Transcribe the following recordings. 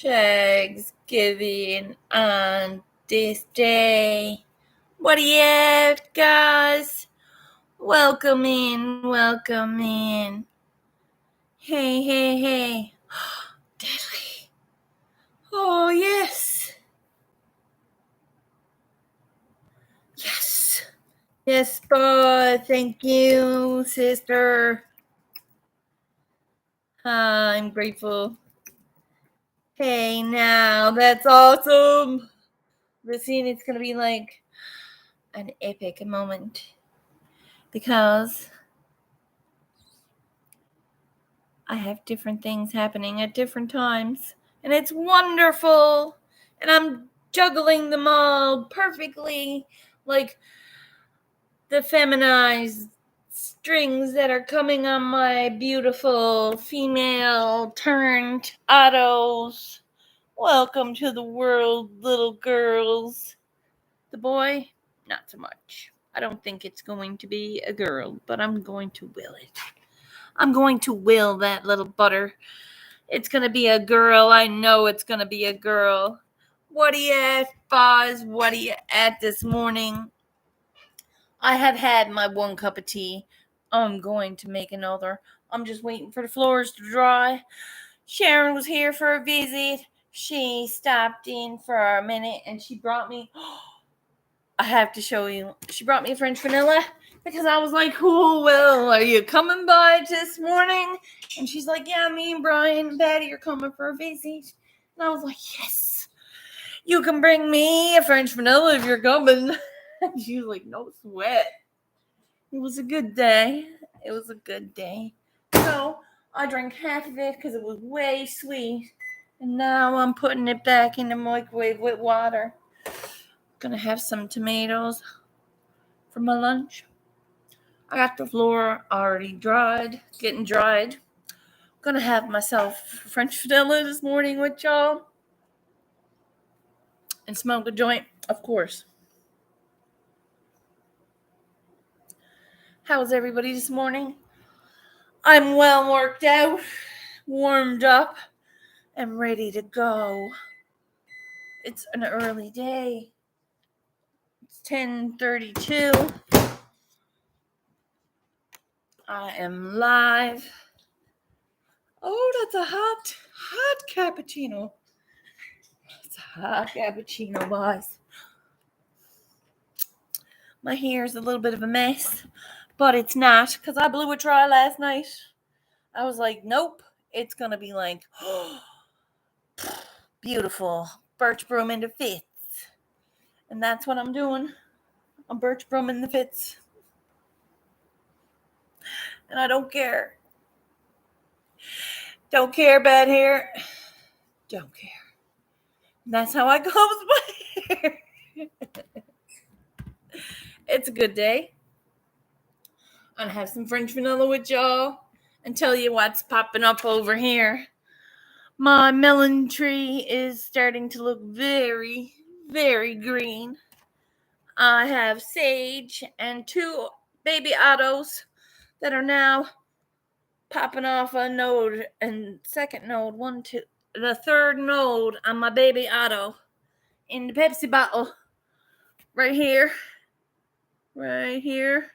Thanksgiving on this day. What do you have, guys? Welcome in, welcome in. Hey, hey, hey. Deadly. Oh, yes. Yes. Yes, boy. Thank you, sister. I'm grateful. Hey, now, that's awesome. The scene is going to be like an epic moment because I have different things happening at different times, and it's wonderful. And I'm juggling them all perfectly, like the feminized strings that are coming on my beautiful female turned autos. Welcome to the world, little girls. The boy, not so much. I don't think it's going to be a girl, but I'm going to will it. I'm going to will that little butter. It's going to be a girl. I know it's going to be a girl. What are you at, Boz? What are you at this morning? I have had my one cup of tea. I'm going to make another. I'm just waiting for the floors to dry. Sharon was here for a visit. She stopped in for a minute and she brought me... I have to show you. She brought me French vanilla because I was like, oh, well, are you coming by this morning? And she's like, yeah, me and Brian and Patty are coming for a visit. And I was like, yes, you can bring me a French vanilla if you're coming. And she was like, no sweat. It was a good day. It was a good day. So I drank half of it because it was way sweet. And now I'm putting it back in the microwave with water. Gonna have some tomatoes for my lunch. I got the floor already dried, getting dried. Gonna have myself French vanilla this morning with y'all. And smoke a joint, of course. How's everybody this morning? I'm well worked out, warmed up, and ready to go. It's an early day. It's 10:32. I am live. Oh, that's a hot cappuccino. It's a hot cappuccino, boys. My hair is a little bit of a mess, but it's not because I blew it dry last night. I was like, nope, it's going to be like, beautiful, birch broom into fits. And that's what I'm doing. I'm birch broom in the fits. And I don't care. Don't care, bad hair. Don't care. And that's how I go with my hair. It's a good day. I'm going to have some French vanilla with y'all and tell you what's popping up over here. My melon tree is starting to look very, very green. I have sage and 2 baby autos that are now popping off a node and second node, the third node on my baby auto in the Pepsi bottle. Right here. Right here.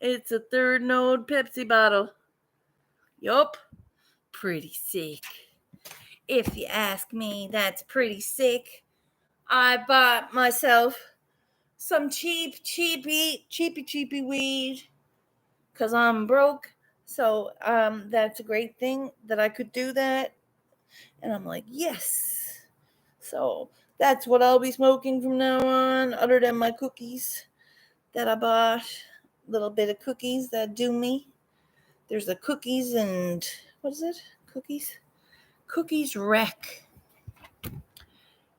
It's a third node Pepsi bottle. Yup. Pretty sick. If you ask me, that's pretty sick. I bought myself some cheapy weed because I'm broke. So that's a great thing that I could do that. And I'm like, yes. So that's what I'll be smoking from now on, other than my cookies that I bought. A little bit of cookies that do me. There's the cookies and, what is it? Cookies wreck.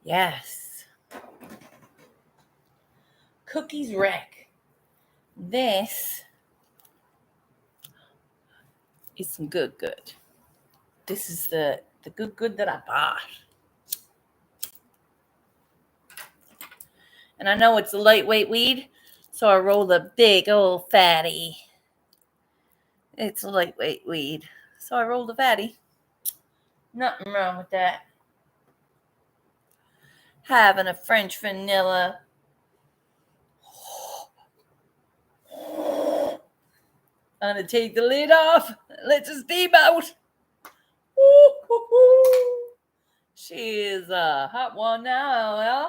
Yes. Cookies wreck. This is some good. This is the good that I bought. And I know it's a lightweight weed, so I rolled a big old fatty. It's a lightweight weed, so I rolled a fatty. Nothing wrong with that. having a French vanilla. I'm going to take the lid off. Let the steam out. Woo-hoo-hoo. She is a hot one now, yeah?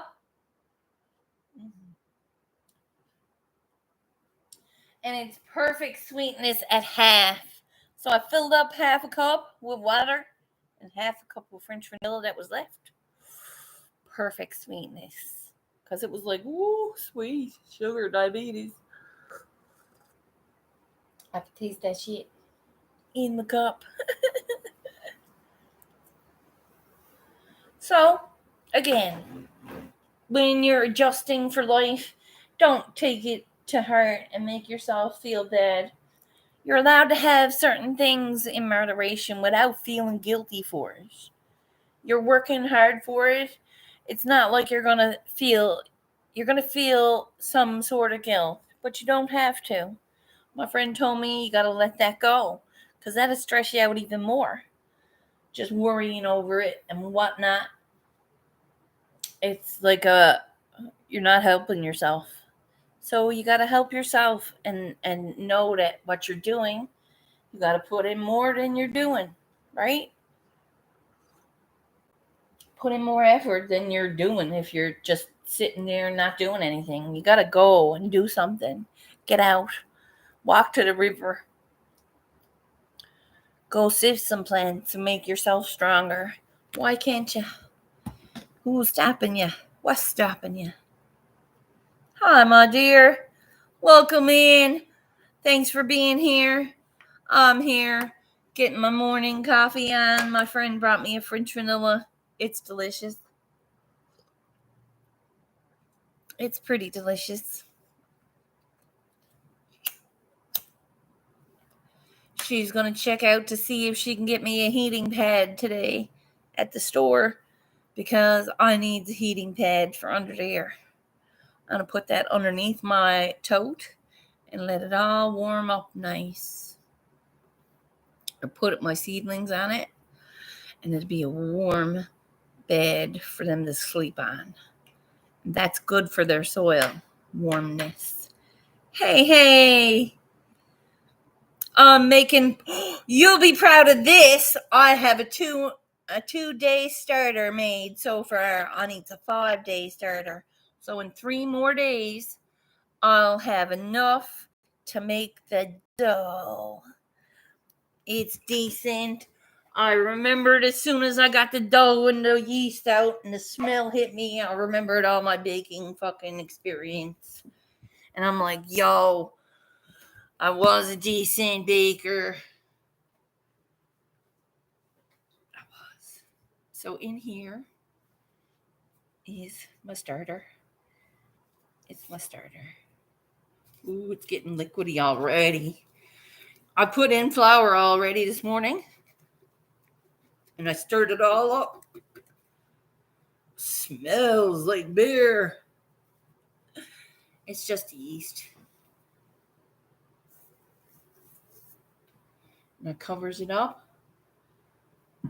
And it's perfect sweetness at half. So I filled up half a cup with water and half a cup of French vanilla that was left. Perfect sweetness. Because it was like, woo, sweet sugar diabetes. I could taste that shit in the cup. So, again, when you're adjusting for life, don't take it to heart and make yourself feel bad. You're allowed to have certain things in moderation without feeling guilty for it. You're working hard for it. It's not like you're going to feel some sort of guilt, but you don't have to. My friend told me you got to let that go because that'll stress you out even more. Just worrying over it and whatnot. It's like you're not helping yourself. So you got to help yourself and know that what you're doing, you got to put in more than you're doing, right? Put in more effort than you're doing if you're just sitting there and not doing anything. You got to go and do something. Get out. Walk to the river. Go sift some plants and make yourself stronger. Why can't you? Who's stopping you? What's stopping you? Hi, my dear. Welcome in. Thanks for being here. I'm here getting my morning coffee on. My friend brought me a French vanilla. It's delicious. It's pretty delicious. She's going to check out to see if she can get me a heating pad today at the store because I need the heating pad for under there. I'm going to put that underneath my tote and let it all warm up nice. I put my seedlings on it and it'll be a warm bed for them to sleep on. That's good for their soil warmness. Hey, hey. I'm making, you'll be proud of this. I have a 2-day starter made so far. I need a 5-day starter. So in 3 more days, I'll have enough to make the dough. It's decent. I remembered as soon as I got the dough and the yeast out and the smell hit me, I remembered all my baking fucking experience. And I'm like, yo, I was a decent baker. I was. So in here is my starter. It's my starter. Ooh, it's getting liquidy already. I put in flour already this morning. And I stirred it all up. Smells like beer. It's just yeast. And it covers it up.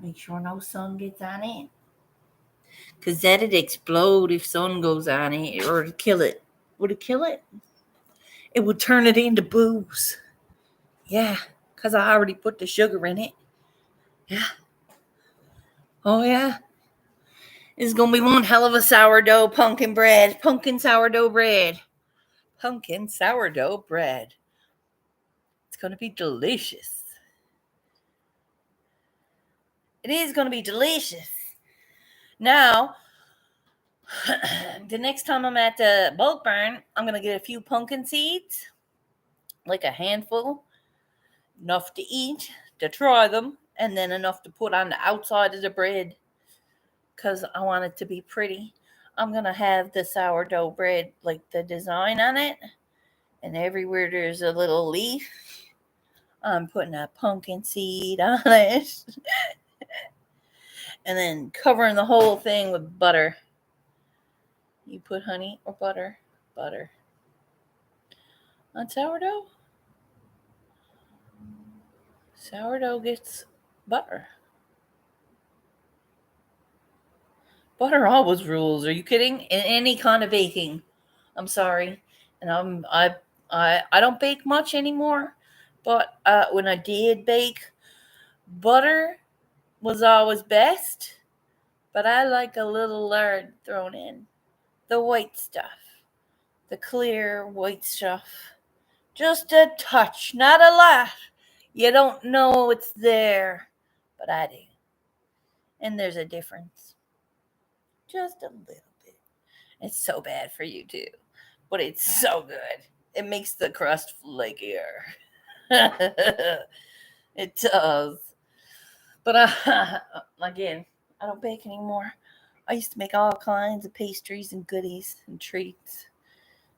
Make sure no sun gets on it. Because that'd explode if sun goes on it or kill it. Would it kill it? It would turn it into booze. Yeah, because I already put the sugar in it. Yeah. Oh, yeah. It's going to be one hell of a sourdough pumpkin bread. Pumpkin sourdough bread. Pumpkin sourdough bread. It's going to be delicious. It is going to be delicious. Now, the next time I'm at the bulk barn, I'm going to get a few pumpkin seeds. Like a handful. Enough to eat, to try them, and then enough to put on the outside of the bread. Because I want it to be pretty. I'm going to have the sourdough bread, like the design on it. And everywhere there's a little leaf, I'm putting a pumpkin seed on it. And then covering the whole thing with butter. You put honey or butter? Butter. On sourdough? Sourdough gets butter. Butter always rules. Are you kidding? In any kind of baking. I'm sorry. And I don't bake much anymore, but when I did bake, butter was always best, but I like a little lard thrown in. The white stuff. The clear white stuff. Just a touch, not a lot. You don't know it's there, but I do. And there's a difference. Just a little bit. It's so bad for you too, but it's so good. It makes the crust flakier. It does. But again, I don't bake anymore. I used to make all kinds of pastries and goodies and treats.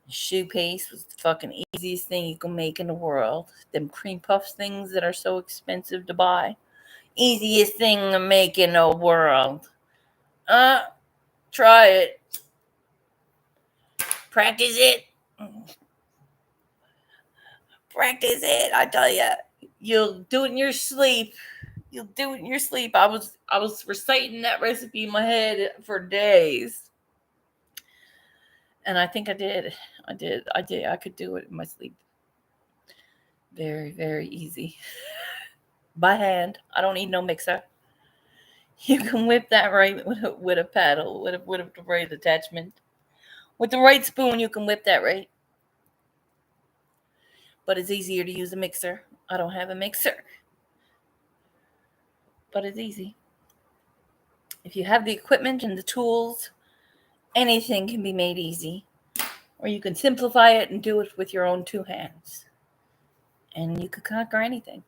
Shoe paste was the fucking easiest thing you can make in the world. Them cream puffs things that are so expensive to buy. Easiest thing to make in the world. Try it. Practice it. Practice it, I tell you. You'll do it in your sleep. You'll do it in your sleep. I was reciting that recipe in my head for days. And I think I did. I could do it in my sleep. Very, very easy. By hand. I don't need no mixer. You can whip that right with a paddle, with the right attachment. With the right spoon, you can whip that right. But it's easier to use a mixer. I don't have a mixer. But it's easy. If you have the equipment and the tools, anything can be made easy. Or you can simplify it and do it with your own two hands. And you could conquer anything.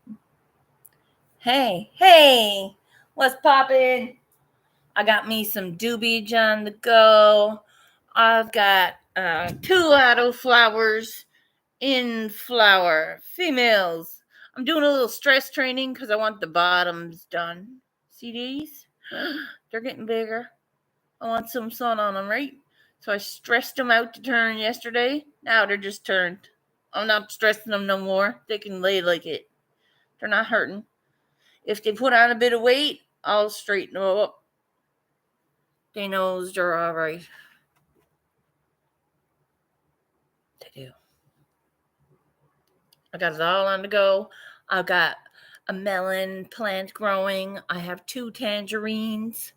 Hey, what's poppin'? I got me some doobage on the go. I've got 2 autoflowers in flower, females. I'm doing a little stress training because I want the bottoms done. See these? They're getting bigger. I want some sun on them, right? So I stressed them out to turn yesterday. Now they're just turned. I'm not stressing them no more. They can lay like it. They're not hurting. If they put on a bit of weight, I'll straighten them up. They knows they're all right. They do. I got it all on the go. I've got a melon plant growing. I have 2 tangerines.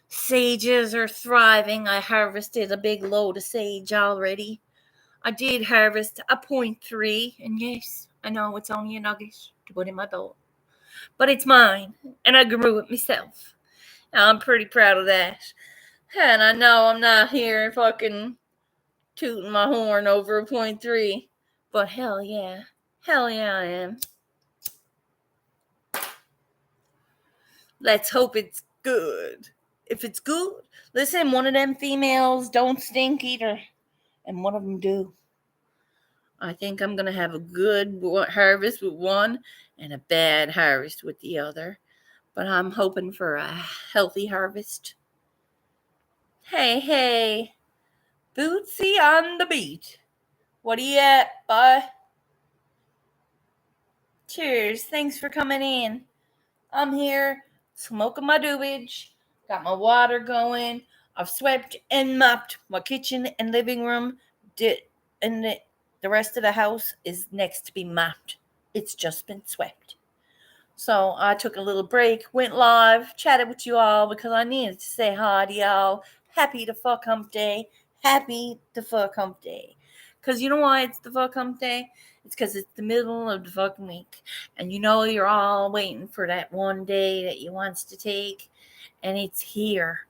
Sages are thriving. I harvested a big load of sage already. I did harvest a 0.3, and yes, I know it's only a nugget to put in my bowl. But it's mine, and I grew it myself. I'm pretty proud of that. And I know I'm not here fucking tooting my horn over a 0.3, but hell yeah I am. Let's hope it's good. If it's good, listen, one of them females don't stink either, and one of them do. I think I'm going to have a good harvest with one and a bad harvest with the other, but I'm hoping for a healthy harvest. Hey, Bootsy on the beat. What are you at, bud? Cheers, thanks for coming in. I'm here smoking my doobage, got my water going. I've swept and mopped my kitchen and living room, and the rest of the house is next to be mopped. It's just been swept. So I took a little break, went live, chatted with you all because I needed to say hi to y'all. Happy to fuck hump day. Happy to fuck hump day. Because you know why it's the fuck hump day? It's because it's the middle of the fucking week. And you know you're all waiting for that one day that you wants to take. And it's here.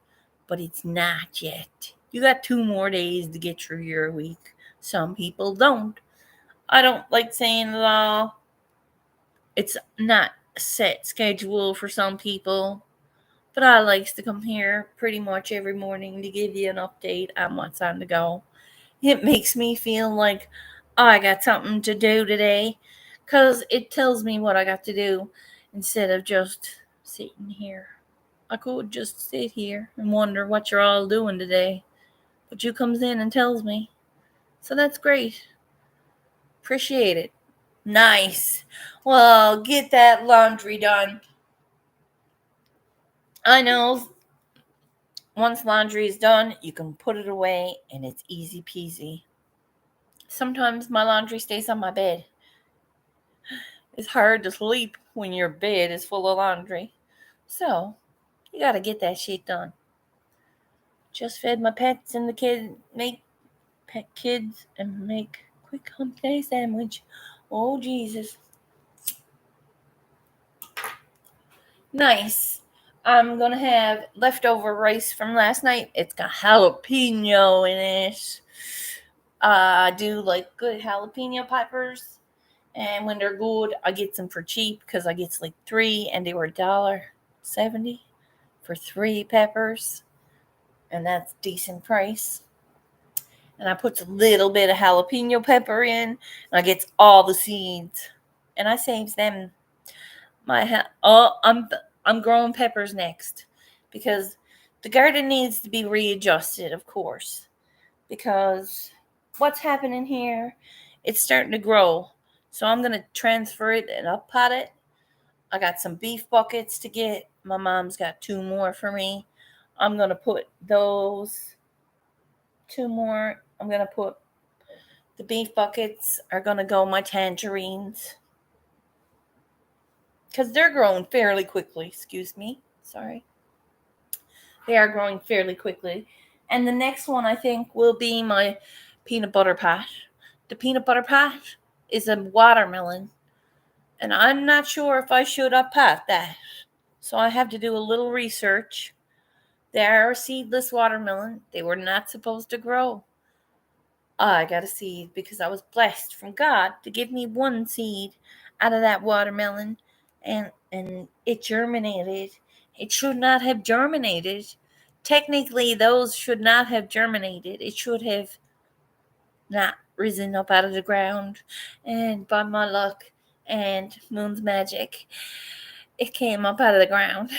But it's not yet. You got 2 more days to get through your week. Some people don't. I don't like saying it all. It's not a set schedule for some people. But I likes to come here pretty much every morning to give you an update on what's on the go. It makes me feel like I got something to do today because it tells me what I got to do instead of just sitting here. I could just sit here and wonder what you're all doing today, but you comes in and tells me. So that's great. Appreciate it. Nice. Well, get that laundry done. I know once laundry is done, you can put it away and it's easy peasy. Sometimes my laundry stays on my bed. It's hard to sleep when your bed is full of laundry. So, you gotta get that shit done. Just fed my pets and the kids and make quick hump day sandwich. Oh, Jesus. Nice. I'm gonna have leftover rice from last night. It's got jalapeno in it. I do like good jalapeno peppers, and when they're good, I get some for cheap because I get like 3, and they were $1.70 for 3 peppers, and that's decent price. And I put a little bit of jalapeno pepper in, and I get all the seeds, and I saves them. I'm growing peppers next because the garden needs to be readjusted, of course, because what's happening here, it's starting to grow. So I'm going to transfer it and up pot it. I got some beef buckets to get. My mom's got 2 more for me. I'm going to put those 2 more. I'm going to put the beef buckets are going to go my tangerines because they're growing fairly quickly. Excuse me. Sorry. They are growing fairly quickly. And the next one, I think, will be my peanut butter patch. The peanut butter patch is a watermelon. And I'm not sure if I should unpack that. So I have to do a little research. They are a seedless watermelon. They were not supposed to grow. I got a seed because I was blessed from God to give me 1 seed out of that watermelon. And it germinated. It should not have germinated. Technically, those should not have germinated. It should have not risen up out of the ground. And by my luck and Moon's magic, it came up out of the ground.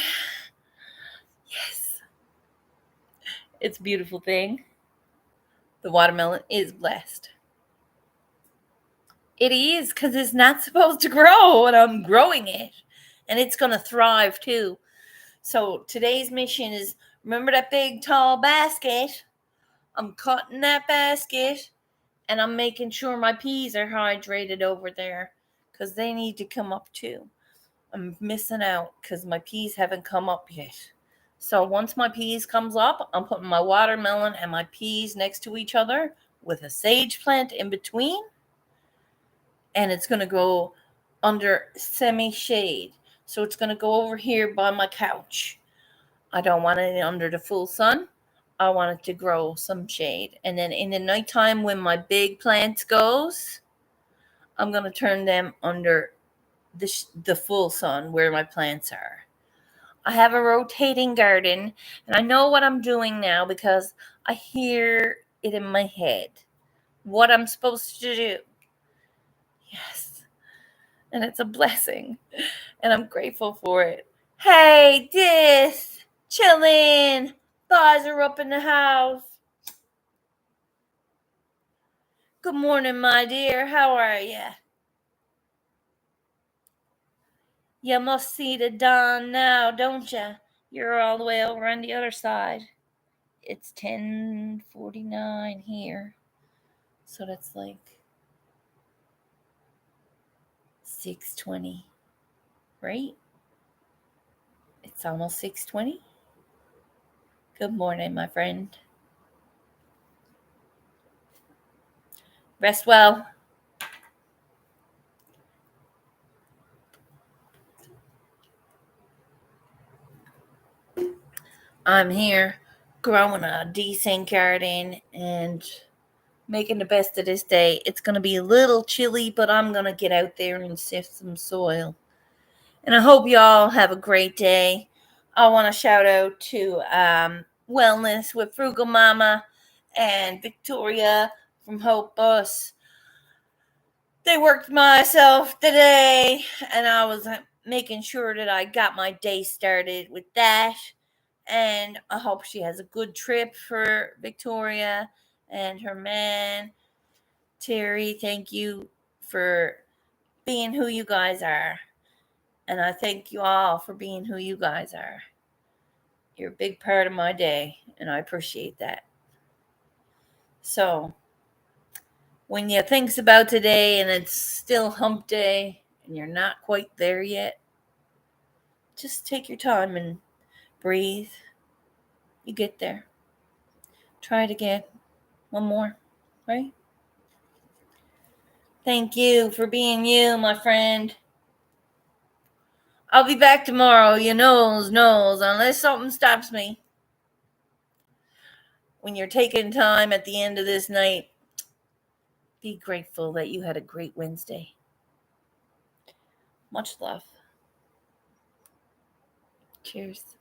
Yes. It's a beautiful thing. The watermelon is blessed. It is, because it's not supposed to grow, and I'm growing it. And it's going to thrive, too. So today's mission is, remember that big, tall basket? I'm cutting that basket, and I'm making sure my peas are hydrated over there, because they need to come up, too. I'm missing out, because my peas haven't come up yet. So once my peas comes up, I'm putting my watermelon and my peas next to each other with a sage plant in between. And it's going to go under semi-shade. So it's going to go over here by my couch. I don't want it under the full sun. I want it to grow some shade. And then in the nighttime when my big plants goes, I'm going to turn them under the full sun where my plants are. I have a rotating garden, and I know what I'm doing now because I hear it in my head. What I'm supposed to do. Yes. And it's a blessing, and I'm grateful for it. Hey, Dis! Chillin'! Boys are up in the house. Good morning, my dear. How are ya? You must see the dawn now, don't ya? You're all the way over on the other side. It's 10:49 here. So that's like 6:20, right? It's almost 6:20. Good morning, my friend. Rest well. I'm here growing a decent garden and making the best of this day. It's going to be a little chilly, but I'm going to get out there and sift some soil. And I hope y'all have a great day. I want to shout out to Wellness with Frugal Mama and Victoria from Hope Bus. They worked myself today, and I was making sure that I got my day started with that. And I hope she has a good trip for Victoria and her man. Terry, thank you for being who you guys are. And I thank you all for being who you guys are. You're a big part of my day. and I appreciate that. So, when you think about today and it's still hump day and you're not quite there yet, just take your time and breathe. You get there. Try it again. One more, right? Thank you for being you, my friend. I'll be back tomorrow, knows, unless something stops me. When you're taking time at the end of this night, be grateful that you had a great Wednesday. Much love. Cheers.